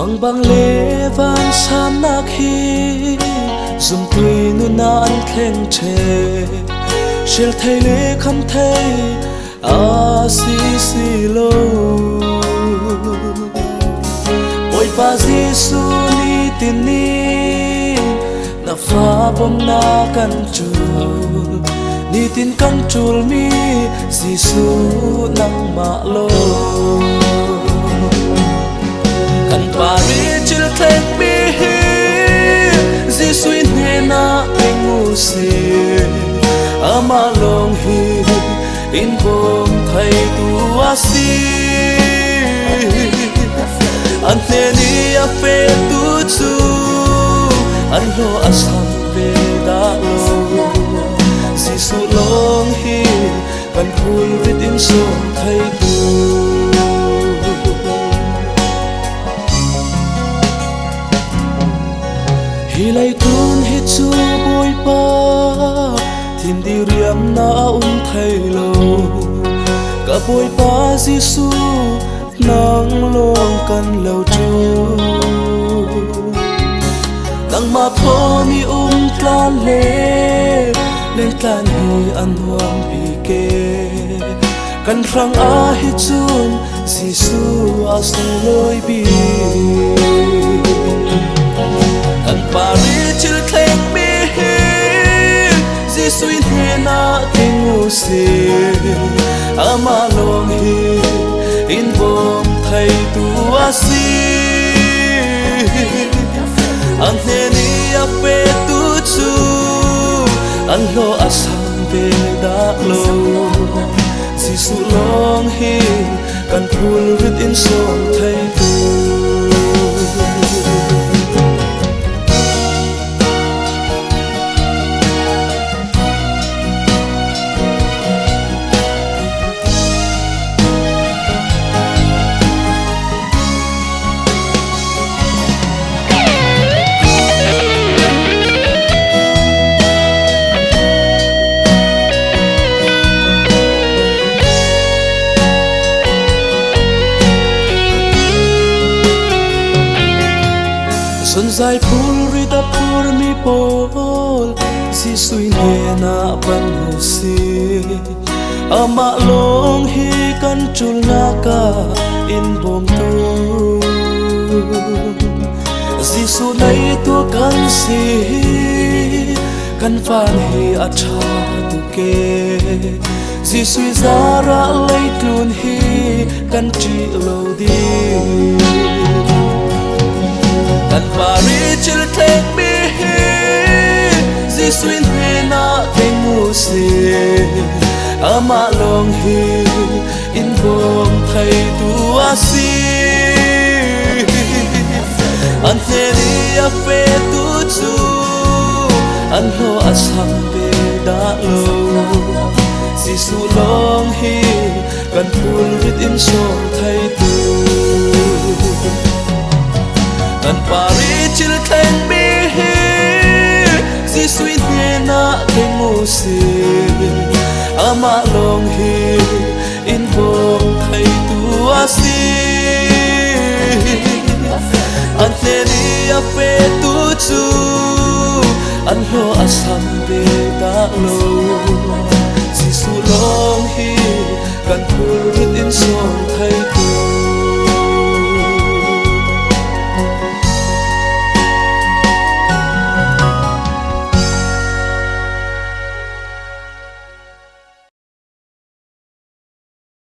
Bang bang le van san nak hi zum tui nu na an thleng the shel thei le kham thei a si lo oi pa Giêsu ni tin ni na fa bom na kan chu ni tin kan chul mi Giêsu nang ma lo kan pari chil thleng mi Giêsu ne na engu si ama long hi in bom thai tu asi an ne ni a fe tu chu an lo asam ve da lo Giêsu long hi kan phul rit in so thai tu hi lai tun hi chu boi pa thim di riam na thai lo ka boi pa Giêsu nang long kan lo chu nang ma pho ni tlan le len tlan hi an huam pi ke kan rang a hi chun Giêsu a sung loi bi kan pari chil thleng mi Giêsu ne na engu si ama long hi in bom thai tu asi an ne ni a pe tu chu an lo asam ve da lo Giêsu long hi kan phul rit in som thai tu Sun zai phul ri da phur mi pol Giêsu ne na ban hu si ama long hi kan chul na ka in bom tu Giêsu nei tu kan si kan fan hi a tha tu ke Giêsu zara lei tun hi kan chi lo di kan pari chil thleng mi Giêsu ne na engu si ama long hi in bom thai tu asi an ne ni a fe tu chu an lo asam ve da lo Giêsu long hi kan phul rit in som thai tu kan pari chil thleng mi Giêsu ne na engu si ama long hi in bom thai tu asi an ne ni a fe tu chu an lo asam ve da lo Giêsu long hi kan phul rit in som thai tu